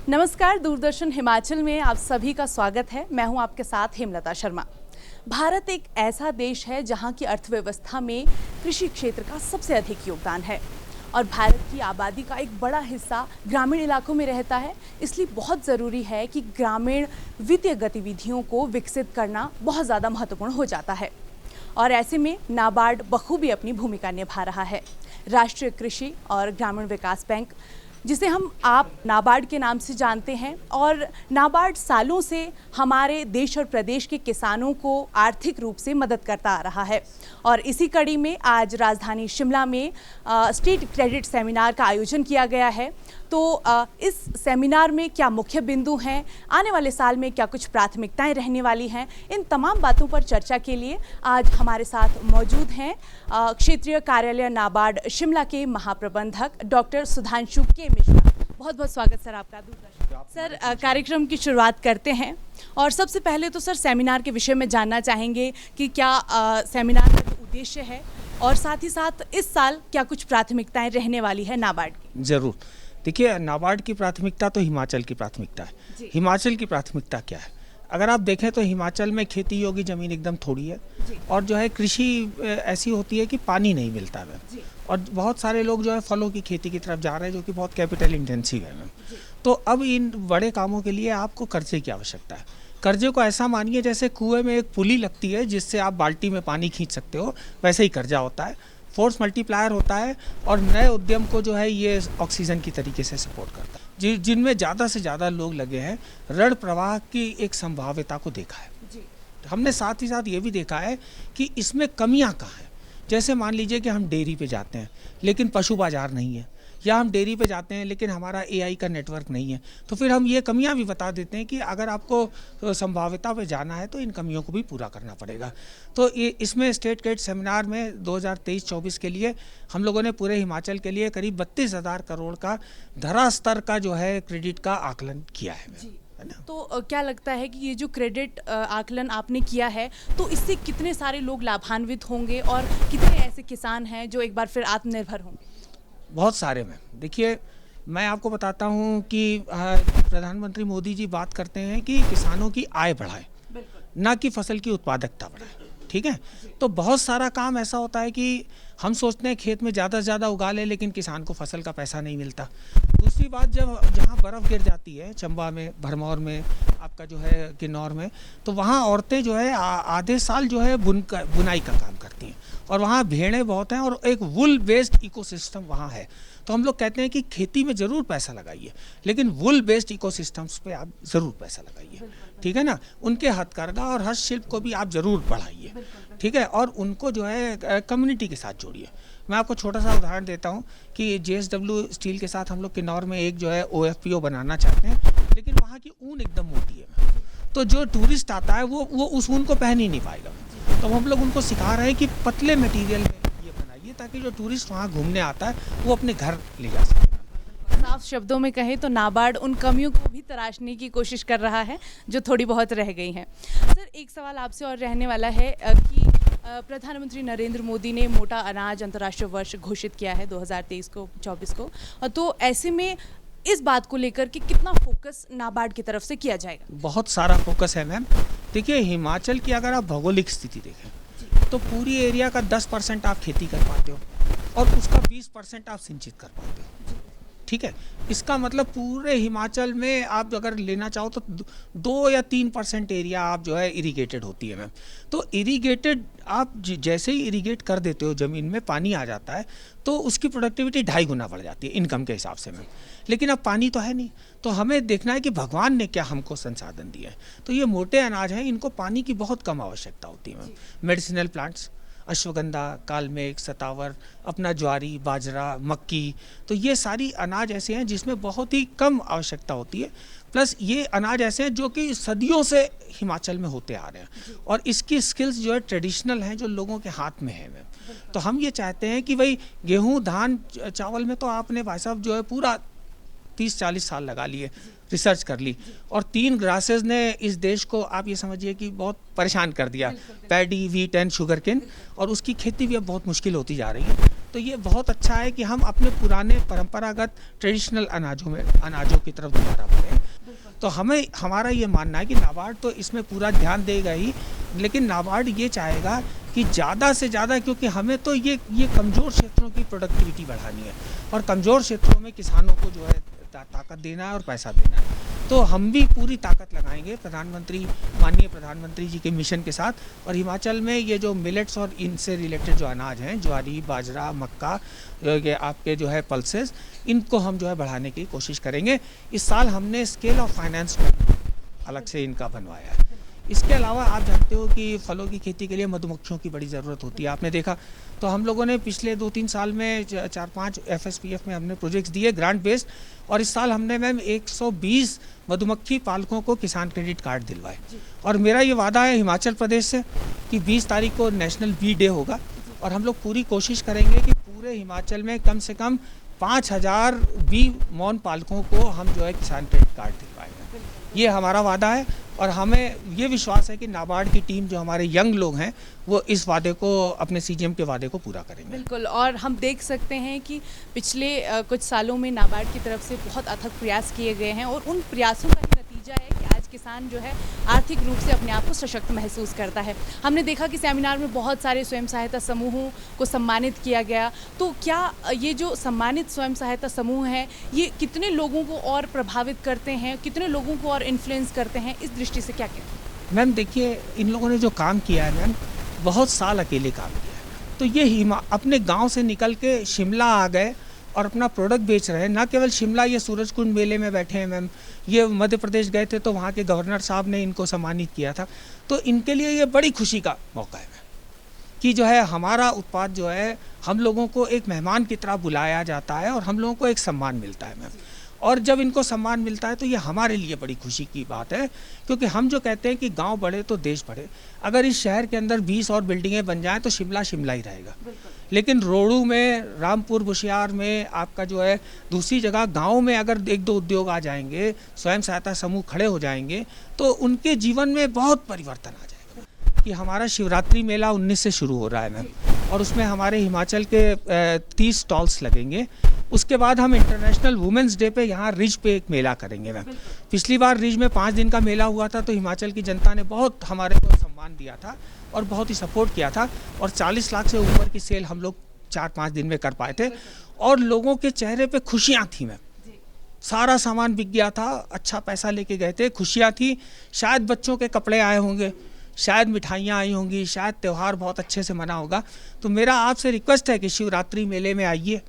नमस्कार, दूरदर्शन हिमाचल में आप सभी का स्वागत है। मैं हूं आपके साथ हेमलता शर्मा। भारत एक ऐसा देश है जहां की अर्थव्यवस्था में कृषि क्षेत्र का सबसे अधिक योगदान है और भारत की आबादी का एक बड़ा हिस्सा ग्रामीण इलाकों में रहता है। इसलिए बहुत ज़रूरी है कि ग्रामीण वित्तीय गतिविधियों को विकसित करना बहुत ज़्यादा महत्वपूर्ण हो जाता है और ऐसे में नाबार्ड बखूबी अपनी भूमिका निभा रहा है। राष्ट्रीय कृषि और ग्रामीण विकास बैंक, जिसे हम आप नाबार्ड के नाम से जानते हैं, और नाबार्ड सालों से हमारे देश और प्रदेश के किसानों को आर्थिक रूप से मदद करता आ रहा है। और इसी कड़ी में आज राजधानी शिमला में स्टेट क्रेडिट सेमिनार का आयोजन किया गया है। तो इस सेमिनार में क्या मुख्य बिंदु हैं, आने वाले साल में क्या कुछ प्राथमिकताएं रहने वाली हैं, इन तमाम बातों पर चर्चा के लिए आज हमारे साथ मौजूद हैं क्षेत्रीय कार्यालय नाबार्ड शिमला के महाप्रबंधक डॉक्टर सुधांशु के मिश्रा। बहुत बहुत स्वागत सर आपका दूरदर्शन। सर, कार्यक्रम की शुरुआत करते हैं और सबसे पहले तो सर सेमिनार के विषय में जानना चाहेंगे कि क्या सेमिनार का जो उद्देश्य है और साथ ही साथ इस साल क्या कुछ प्राथमिकताएं रहने वाली है नाबार्ड की। जरूर। देखिए, नाबार्ड की प्राथमिकता तो हिमाचल की प्राथमिकता है। हिमाचल की प्राथमिकता क्या है? अगर आप देखें तो हिमाचल में खेती योग्य ज़मीन एकदम थोड़ी है और जो है कृषि ऐसी होती है कि पानी नहीं मिलता है और बहुत सारे लोग जो है फलों की खेती की तरफ जा रहे हैं, जो कि बहुत कैपिटल इंटेंसिव है मैम। तो अब इन बड़े कामों के लिए आपको कर्जे की आवश्यकता है। कर्जे को ऐसा मानिए जैसे कुएं में एक पुली लगती है जिससे आप बाल्टी में पानी खींच सकते हो, वैसे ही कर्जा होता है। फोर्स मल्टीप्लायर होता है और नए उद्यम को जो है ये ऑक्सीजन की तरीके से सपोर्ट करता है। जिनमें ज़्यादा से ज़्यादा लोग लगे हैं, ऋण प्रवाह की एक संभाव्यता को देखा है जी। हमने साथ ही साथ ये भी देखा है कि इसमें कमियां कहाँ हैं। जैसे मान लीजिए कि हम डेयरी पे जाते हैं लेकिन पशु बाजार नहीं है, या हम डेयरी पे जाते हैं लेकिन हमारा एआई का नेटवर्क नहीं है, तो फिर हम ये कमियां भी बता देते हैं कि अगर आपको संभाव्यता पे जाना है तो इन कमियों को भी पूरा करना पड़ेगा। तो ये इसमें स्टेट क्रेडिट सेमिनार में 2023-24 के लिए हम लोगों ने पूरे हिमाचल के लिए करीब 32,000 करोड़ का धरा स्तर का जो है क्रेडिट का आकलन किया है। तो क्या लगता है कि ये जो क्रेडिट आकलन आपने किया है तो इससे कितने सारे लोग लाभान्वित होंगे और कितने ऐसे किसान हैं जो एक बार फिर आत्मनिर्भर होंगे? बहुत सारे में। देखिए, मैं आपको बताता हूँ कि प्रधानमंत्री मोदी जी बात करते हैं कि किसानों की आय बढ़ाए, ना कि फसल की उत्पादकता बढ़ाए। ठीक है, तो बहुत सारा काम ऐसा होता है कि हम सोचते हैं खेत में ज़्यादा से ज़्यादा उगा ले, लेकिन किसान को फसल का पैसा नहीं मिलता। दूसरी बात, जहाँ बर्फ़ गिर जाती है, चंबा में, भरमौर में, आपका जो है किन्नौर में, तो वहाँ औरतें जो है आधे साल जो है बुनाई का काम करती हैं और वहाँ भेड़ें बहुत हैं और एक वुल बेस्ड इकोसिस्टम वहाँ है। तो हम लोग कहते हैं कि खेती में ज़रूर पैसा लगाइए, लेकिन वुल बेस्ड इकोसिस्टम्स पे आप ज़रूर पैसा लगाइए। ठीक है ना? उनके हथकरघा और हस्तशिल्प को भी आप ज़रूर बढ़ाइए। ठीक है, और उनको जो है कम्युनिटी के साथ जोड़िए। मैं आपको छोटा सा उदाहरण देता हूँ कि JSW स्टील के साथ हम लोग किन्नौर में एक जो है OFPO बनाना चाहते हैं, लेकिन वहाँ की ऊन एकदम मोटी है, तो जो टूरिस्ट आता है वो उस ऊन को पहन ही नहीं पाएगा। तो हम लोग उनको सिखा रहे हैं कि पतले मटेरियल में ये बनाइए ताकि जो टूरिस्ट वहाँ घूमने आता है वो अपने घर ले जा सके। साफ शब्दों में कहें तो नाबार्ड उन कमियों को भी तराशने की कोशिश कर रहा है जो थोड़ी बहुत रह गई हैं। सर, एक सवाल आपसे और रहने वाला है कि प्रधानमंत्री नरेंद्र मोदी ने मोटा अनाज अंतर्राष्ट्रीय वर्ष घोषित किया है 2023-24 को, तो ऐसे में इस बात को लेकर कि कितना फोकस नाबार्ड की तरफ से किया जाएगा? बहुत सारा फोकस है मैम। देखिए, हिमाचल की अगर आप भौगोलिक स्थिति देखें तो पूरी एरिया का 10% आप खेती कर पाते हो और उसका 20% आप सिंचित कर पाते हो। ठीक है, इसका मतलब पूरे हिमाचल में आप अगर लेना चाहो तो 2 या 3% एरिया आप जो है इरिगेटेड होती है मैम। तो इरिगेटेड आप जैसे ही इरिगेट कर देते हो, ज़मीन में पानी आ जाता है, तो उसकी प्रोडक्टिविटी 2.5 गुना बढ़ जाती है इनकम के हिसाब से मैम। लेकिन अब पानी तो है नहीं, तो हमें देखना है कि भगवान ने क्या हमको संसाधन दिया है। तो ये मोटे अनाज हैं, इनको पानी की बहुत कम आवश्यकता होती है मैम। मेडिसिनल प्लांट्स, अश्वगंधा, कालमेघ, सतावर, अपना ज्वारी, बाजरा, मक्की, तो ये सारी अनाज ऐसे हैं जिसमें बहुत ही कम आवश्यकता होती है। प्लस ये अनाज ऐसे हैं जो कि सदियों से हिमाचल में होते आ रहे हैं और इसकी स्किल्स जो है ट्रेडिशनल हैं, जो लोगों के हाथ में है मैम। तो हम ये चाहते हैं कि भाई गेहूँ, धान, चावल में तो आपने भाई साहब जो है पूरा 30-40 साल लगा लिए, रिसर्च कर ली, और 3 ग्रासेस ने इस देश को आप ये समझिए कि बहुत परेशान कर दिया, paddy, wheat and sugar cane, और उसकी खेती भी अब बहुत मुश्किल होती जा रही है। तो ये बहुत अच्छा है कि हम अपने पुराने परंपरागत ट्रेडिशनल अनाजों की तरफ दोबारा बढ़ें। तो हमारा ये मानना है कि नाबार्ड तो इसमें पूरा ध्यान देगा ही, लेकिन नाबार्ड ये चाहेगा कि ज़्यादा से ज़्यादा, क्योंकि हमें तो ये कमज़ोर क्षेत्रों की प्रोडक्टिविटी बढ़ानी है, और कमज़ोर क्षेत्रों में किसानों को जो है ताकत देना है और पैसा देना है। तो हम भी पूरी ताकत लगाएंगे माननीय प्रधानमंत्री जी के मिशन के साथ, और हिमाचल में ये जो मिलेट्स और इनसे रिलेटेड जो अनाज हैं, ज्वारी, बाजरा, मक्का, ये आपके जो है पल्सेस, इनको हम जो है बढ़ाने की कोशिश करेंगे। इस साल हमने स्केल ऑफ फाइनेंस अलग से इनका बनवाया है। इसके अलावा आप जानते हो कि फलों की खेती के लिए मधुमक्खियों की बड़ी ज़रूरत होती है, आपने देखा। तो हम लोगों ने पिछले 2-3 साल में 4-5 FSPF में हमने प्रोजेक्ट्स दिए ग्रांट बेस्ड, और इस साल हमने मैम 120 मधुमक्खी पालकों को किसान क्रेडिट कार्ड दिलवाए। और मेरा ये वादा है हिमाचल प्रदेश से कि 20 तारीख को नेशनल बी डे होगा, और हम लोग पूरी कोशिश करेंगे कि पूरे हिमाचल में कम से कम 5000 बी मौन पालकों को हम जो है किसान क्रेडिट कार्ड दिलवाएंगे। ये हमारा वादा है, और हमें ये विश्वास है कि नाबार्ड की टीम, जो हमारे यंग लोग हैं, वो इस वादे को, अपने CGM के वादे को पूरा करेंगे। बिल्कुल, और हम देख सकते हैं कि पिछले कुछ सालों में नाबार्ड की तरफ से बहुत अथक प्रयास किए गए हैं, और उन प्रयासों का ही नतीजा है कि आज किसान जो है आर्थिक रूप से अपने आप को सशक्त महसूस करता है। हमने देखा कि सेमिनार में बहुत सारे स्वयं सहायता समूहों को सम्मानित किया गया। तो क्या ये जो सम्मानित स्वयं सहायता समूह हैं, ये कितने लोगों को और प्रभावित करते हैं, कितने लोगों को और इन्फ्लुएंस करते हैं, इस दृष्टि से क्या कहते हैं? मैम देखिए, इन लोगों ने जो काम किया है मैम, बहुत साल अकेले काम किया है। तो ये अपने गांव से निकल के शिमला आ गए और अपना प्रोडक्ट बेच रहे हैं। ना केवल शिमला, ये सूरजकुंड मेले में बैठे हैं मैम, ये मध्य प्रदेश गए थे तो वहाँ के गवर्नर साहब ने इनको सम्मानित किया था। तो इनके लिए ये बड़ी खुशी का मौका है मैम, कि जो है हमारा उत्पाद जो है, हम लोगों को एक मेहमान की तरह बुलाया जाता है, और हम लोगों को एक सम्मान मिलता है मैम। और जब इनको सम्मान मिलता है तो ये हमारे लिए बड़ी खुशी की बात है, क्योंकि हम जो कहते हैं कि गांव बढ़े तो देश बढ़े। अगर इस शहर के अंदर 20 और बिल्डिंगें बन जाएं तो शिमला शिमला ही रहेगा, लेकिन रोडू में, रामपुर, बुशियार में, आपका जो है दूसरी जगह गाँव में अगर 1-2 उद्योग आ जाएंगे, स्वयं सहायता समूह खड़े हो जाएंगे, तो उनके जीवन में बहुत परिवर्तन आ जाएगा। कि हमारा शिवरात्रि मेला 19 से शुरू हो रहा है मैम, और उसमें हमारे हिमाचल के 30 स्टॉल्स लगेंगे। उसके बाद हम इंटरनेशनल वुमेंस डे पे यहाँ रिज पे एक मेला करेंगे मैम। पिछली बार रिज में 5 दिन का मेला हुआ था, तो हिमाचल की जनता ने बहुत हमारे को सम्मान दिया था और बहुत ही सपोर्ट किया था, और 40 लाख से ऊपर की सेल हम लोग 4-5 दिन में कर पाए थे, और लोगों के चेहरे पे खुशियाँ थी मैम। सारा सामान बिक गया था, अच्छा पैसा लेके गए थे, खुशियाँ थी। शायद बच्चों के कपड़े आए होंगे, शायद मिठाइयाँ आई होंगी, शायद त्यौहार बहुत अच्छे से मना होगा। तो मेरा आपसे रिक्वेस्ट है कि शिवरात्रि मेले में आइए,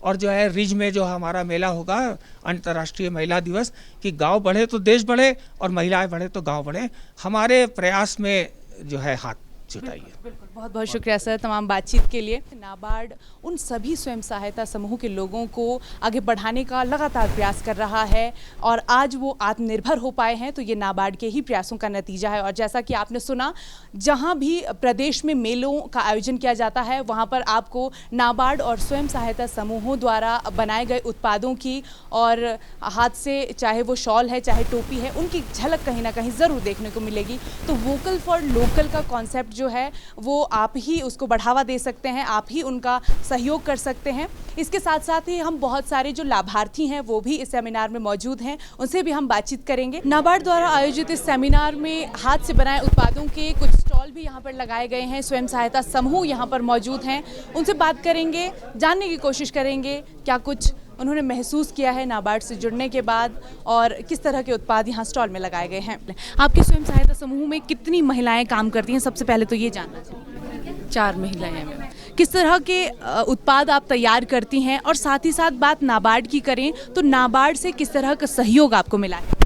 और जो है रिज में जो हमारा मेला होगा, अंतर्राष्ट्रीय महिला दिवस, कि गांव बढ़े तो देश बढ़े और महिलाएं बढ़े तो गांव बढ़े। हमारे प्रयास में जो है हाथ जुटाइए। बिल्कुल, बहुत बहुत शुक्रिया सर तमाम बातचीत के लिए। नाबार्ड उन सभी स्वयं सहायता समूह के लोगों को आगे बढ़ाने का लगातार प्रयास कर रहा है, और आज वो आत्मनिर्भर हो पाए हैं, तो ये नाबार्ड के ही प्रयासों का नतीजा है। और जैसा कि आपने सुना, जहां भी प्रदेश में मेलों का आयोजन किया जाता है, वहां पर आपको नाबार्ड और स्वयं सहायता समूहों द्वारा बनाए गए उत्पादों की, और हाथ से चाहे वो शॉल है, चाहे टोपी है, उनकी झलक कहीं ना कहीं ज़रूर देखने को मिलेगी। तो वोकल फॉर लोकल का कॉन्सेप्ट जो है, वो आप ही उसको बढ़ावा दे सकते हैं, आप ही उनका सहयोग कर सकते हैं। इसके साथ साथ ही हम बहुत सारे जो लाभार्थी हैं वो भी इस सेमिनार में मौजूद हैं, उनसे भी हम बातचीत करेंगे। नाबार्ड द्वारा आयोजित इस सेमिनार में हाथ से बनाए उत्पादों के कुछ स्टॉल भी यहाँ पर लगाए गए हैं, स्वयं सहायता समूह यहाँ पर मौजूद हैं, उनसे बात करेंगे, जानने की कोशिश करेंगे क्या कुछ उन्होंने महसूस किया है नाबार्ड से जुड़ने के बाद, और किस तरह के उत्पाद यहाँ स्टॉल में लगाए गए हैं। आपके स्वयं सहायता समूह में कितनी महिलाएं काम करती हैं, सबसे पहले तो ये जानना चाहिए। 4 महिलाएं हैं मैम। किस तरह के उत्पाद आप तैयार करती हैं, और साथ ही साथ बात नाबार्ड की करें तो नाबार्ड से किस तरह का सहयोग आपको मिला है?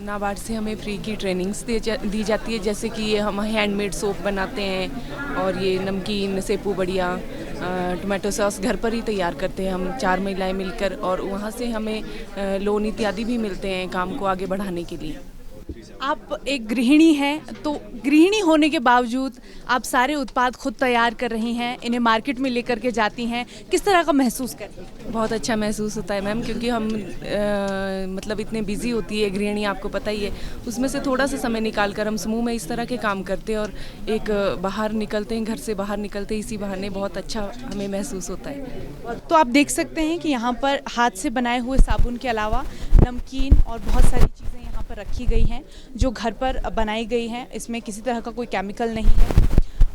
नाबार्ड से हमें फ्री की ट्रेनिंग्स दी जाती है, जैसे कि ये हम हैंडमेड सोप बनाते हैं, और ये नमकीन, सेपू बढ़िया, टोमेटो सॉस घर पर ही तैयार करते हैं हम 4 महिलाएं मिलकर, और वहाँ से हमें लोन इत्यादि भी मिलते हैं काम को आगे बढ़ाने के लिए। आप एक गृहिणी हैं, तो गृहिणी होने के बावजूद आप सारे उत्पाद खुद तैयार कर रही हैं, इन्हें मार्केट में लेकर के जाती हैं, किस तरह का महसूस करती हैं? बहुत अच्छा महसूस होता है मैम, क्योंकि हम मतलब इतने बिजी होती है गृहिणी, आपको पता ही है, उसमें से थोड़ा सा समय निकाल कर हम समूह में इस तरह के काम करते हैं और एक बाहर निकलते हैं, घर से बाहर निकलते हैं, इसी बहाने बहुत अच्छा हमें महसूस होता है। तो आप देख सकते हैं कि यहाँ पर हाथ से बनाए हुए साबुन के अलावा नमकीन और बहुत सारी चीज़ें यहाँ पर रखी गई हैं जो घर पर बनाई गई हैं, इसमें किसी तरह का कोई केमिकल नहीं है।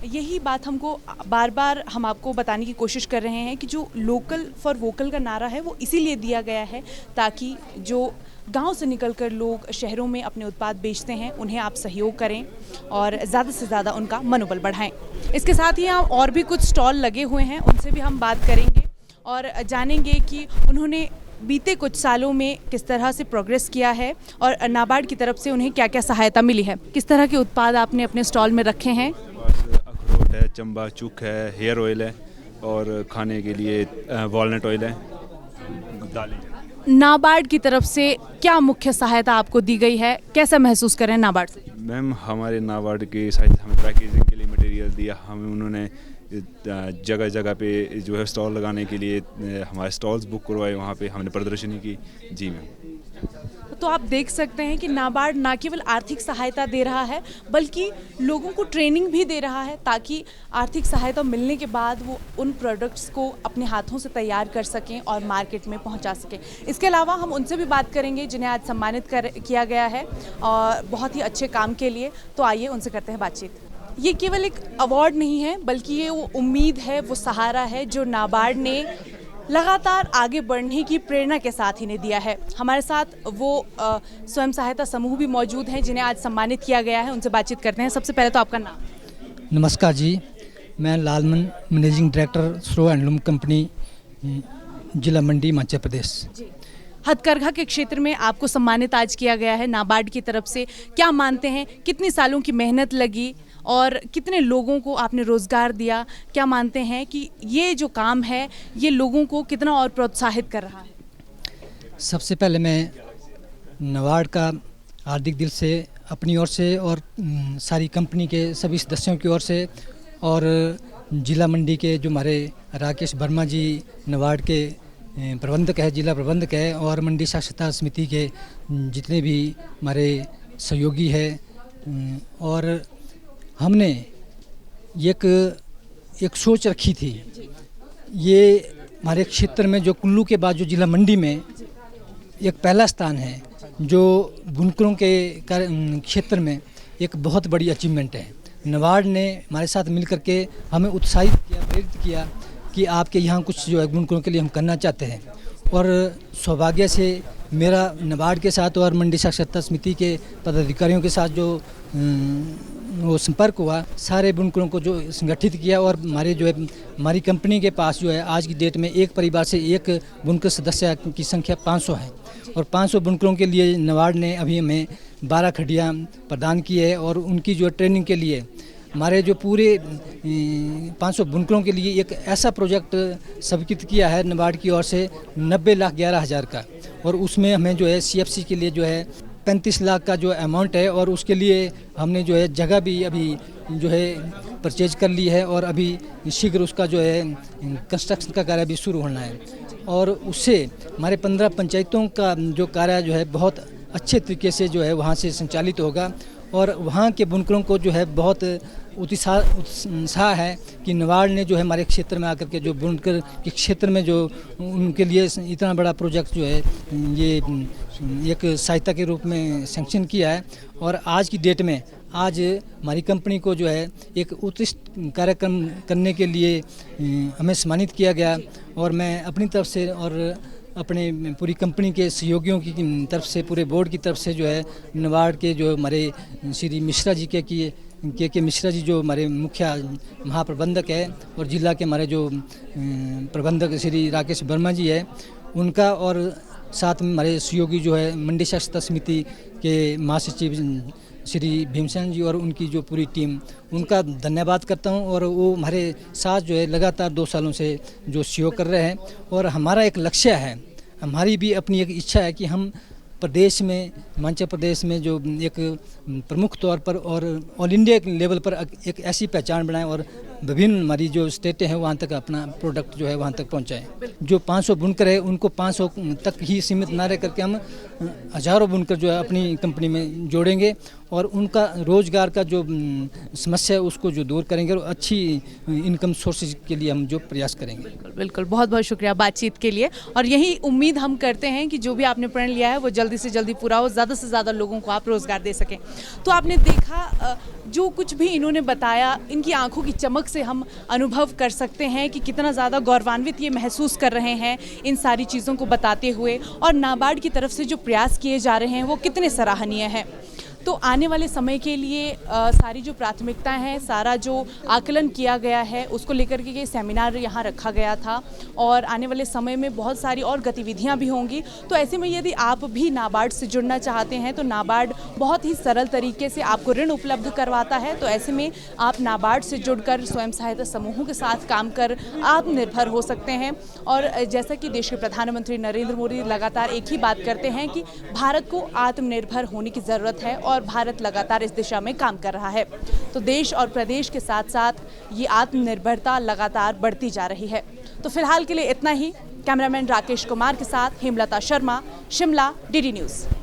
यही बात हमको बार बार हम आपको बताने की कोशिश कर रहे हैं कि जो लोकल फॉर वोकल का नारा है वो इसीलिए दिया गया है ताकि जो गांव से निकलकर लोग शहरों में अपने उत्पाद बेचते हैं उन्हें आप सहयोग करें और ज़्यादा से ज़्यादा उनका मनोबल बढ़ाएं। इसके साथ ही यहाँ और भी कुछ स्टॉल लगे हुए हैं, उनसे भी हम बात करेंगे और जानेंगे कि उन्होंने बीते कुछ सालों में किस तरह से प्रोग्रेस किया है और नाबार्ड की तरफ से उन्हें क्या क्या सहायता मिली है। किस तरह के उत्पाद आपने अपने स्टॉल में रखे हैं? अखरोट है, चंबा चूक है, हेयर ऑयल है और खाने के लिए वॉलनट ऑयल है, दालें। नाबार्ड की तरफ से क्या मुख्य सहायता आपको दी गई है, कैसा महसूस करें नाबार्ड से? मैम हमारे नाबार्ड की सहायता हमें पैकेजिंग के लिए मटेरियल दिया, हमें उन्होंने जगह जगह पे जो है स्टॉल लगाने के लिए हमारे स्टॉल्स बुक करवाए, वहाँ पे हमने प्रदर्शनी की। जी मैम। तो आप देख सकते हैं कि नाबार्ड ना केवल आर्थिक सहायता दे रहा है बल्कि लोगों को ट्रेनिंग भी दे रहा है ताकि आर्थिक सहायता मिलने के बाद वो उन प्रोडक्ट्स को अपने हाथों से तैयार कर सकें और मार्केट में पहुंचा सकें। इसके अलावा हम उनसे भी बात करेंगे जिन्हें आज सम्मानित किया गया है और बहुत ही अच्छे काम के लिए। तो आइए उनसे करते हैं बातचीत। ये केवल एक अवार्ड नहीं है बल्कि ये वो उम्मीद है, वो सहारा है जो नाबार्ड ने लगातार आगे बढ़ने की प्रेरणा के साथ इन्हें दिया है। हमारे साथ वो स्वयं सहायता समूह भी मौजूद हैं जिन्हें आज सम्मानित किया गया है, उनसे बातचीत करते हैं। सबसे पहले तो आपका नाम। नमस्कार जी, मैं लालमन, मैनेजिंग डायरेक्टर स्रो हैंडलूम कंपनी, जिला मंडी, हिमाचल प्रदेश। हथकरघा के क्षेत्र में आपको सम्मानित आज किया गया है नाबार्ड की तरफ से। क्या मानते हैं कितनी सालों की मेहनत लगी और कितने लोगों को आपने रोज़गार दिया? क्या मानते हैं कि ये जो काम है ये लोगों को कितना और प्रोत्साहित कर रहा है? सबसे पहले मैं नाबार्ड का हार्दिक दिल से अपनी ओर से और सारी कंपनी के सभी सदस्यों की ओर से और जिला मंडी के जो हमारे राकेश वर्मा जी नाबार्ड के प्रबंधक है, जिला प्रबंधक है, और मंडी साक्षरता समिति के जितने भी हमारे सहयोगी है, और हमने एक सोच रखी थी। ये हमारे क्षेत्र में जो कुल्लू के बाद जो जिला मंडी में एक पहला स्थान है जो बुनकरों के क्षेत्र में एक बहुत बड़ी अचीवमेंट है। नाबार्ड ने हमारे साथ मिलकर के हमें उत्साहित किया, प्रेरित किया कि आपके यहाँ कुछ जो है बुनकरों के लिए हम करना चाहते हैं। और सौभाग्य से मेरा नाबार्ड के साथ और मंडी साक्षरता समिति के पदाधिकारियों के साथ जो वो संपर्क हुआ, सारे बुनकरों को जो संगठित किया और हमारे जो है हमारी कंपनी के पास जो है आज की डेट में एक परिवार से एक बुनकर सदस्य की संख्या 500 है और 500 बुनकरों के लिए नाबार्ड ने अभी हमें 12 खटियाँ प्रदान की है और उनकी जो ट्रेनिंग के लिए हमारे जो पूरे 500 बुनकरों के लिए एक ऐसा प्रोजेक्ट स्वीकृत किया है नाबार्ड की ओर से 90,11,000 का, और उसमें हमें जो है CFC के लिए जो है 35 लाख का जो अमाउंट है और उसके लिए हमने जो है जगह भी अभी जो है परचेज कर ली है और अभी शीघ्र उसका जो है कंस्ट्रक्शन का कार्य भी शुरू होना है। और उससे हमारे 15 पंचायतों का जो कार्य जो है बहुत अच्छे तरीके से जो है वहाँ से संचालित होगा और वहाँ के बुनकरों को जो है बहुत उत्साह है कि नाबार्ड ने जो है हमारे क्षेत्र में आकर के जो बुनकर के क्षेत्र में जो उनके लिए इतना बड़ा प्रोजेक्ट जो है ये एक सहायता के रूप में सैंक्शन किया है। और आज की डेट में आज हमारी कंपनी को जो है एक उत्कृष्ट कार्यक्रम करने के लिए हमें सम्मानित किया गया और मैं अपनी तरफ से और अपने पूरी कंपनी के सहयोगियों की तरफ से, पूरे बोर्ड की तरफ से जो है नाबार्ड के जो हमारे श्री मिश्रा जी के मिश्रा जी जो हमारे मुख्य महाप्रबंधक है और जिला के हमारे जो प्रबंधक श्री राकेश वर्मा जी है उनका, और साथ में हमारे सहयोगी जो है मंडी साक्षरता समिति के महासचिव श्री भीमसेन जी और उनकी जो पूरी टीम, उनका धन्यवाद करता हूं। और वो हमारे साथ जो है लगातार 2 सालों से जो सहयोग कर रहे हैं और हमारा एक लक्ष्य है, हमारी भी अपनी एक इच्छा है कि हम प्रदेश में, हिमाचल प्रदेश में जो एक प्रमुख तौर पर और ऑल इंडिया लेवल पर एक ऐसी पहचान बनाएं और विभिन्न हमारी जो स्टेटें हैं वहाँ तक अपना प्रोडक्ट जो है वहाँ तक पहुँचाएं। जो 500 बुनकर है उनको 500 तक ही सीमित ना रह करके हम हज़ारों बुनकर जो है अपनी कंपनी में जोड़ेंगे और उनका रोज़गार का जो समस्या है उसको जो दूर करेंगे और अच्छी इनकम सोर्सेज के लिए हम जो प्रयास करेंगे। बिल्कुल, बहुत बहुत शुक्रिया बातचीत के लिए, और यही उम्मीद हम करते हैं कि जो भी आपने प्रण लिया है वो जल्दी से जल्दी पूरा हो, ज़्यादा से ज़्यादा लोगों को आप रोज़गार दे सकें। तो आपने देखा जो कुछ भी इन्होंने बताया, इनकी आंखों की चमक से हम अनुभव कर सकते हैं कि कितना ज़्यादा गौरवान्वित ये महसूस कर रहे हैं इन सारी चीज़ों को बताते हुए, और नाबार्ड की तरफ से जो प्रयास किए जा रहे हैं वो कितने सराहनीय हैं। तो आने वाले समय के लिए सारी जो प्राथमिकताएं हैं, सारा जो आकलन किया गया है उसको लेकर के ये सेमिनार यहाँ रखा गया था, और आने वाले समय में बहुत सारी और गतिविधियाँ भी होंगी। तो ऐसे में यदि आप भी नाबार्ड से जुड़ना चाहते हैं तो नाबार्ड बहुत ही सरल तरीके से आपको ऋण उपलब्ध करवाता है। तो ऐसे में आप नाबार्ड से जुड़कर स्वयं सहायता समूहों के साथ काम कर आत्मनिर्भर हो सकते हैं। और जैसा कि देश के प्रधानमंत्री नरेंद्र मोदी लगातार एक ही बात करते हैं कि भारत को आत्मनिर्भर होने की ज़रूरत है, और भारत लगातार इस दिशा में काम कर रहा है। तो देश और प्रदेश के साथ साथ ये आत्मनिर्भरता लगातार बढ़ती जा रही है। तो फिलहाल के लिए इतना ही। कैमरामैन राकेश कुमार के साथ हेमलता शर्मा, शिमला, डीडी न्यूज़।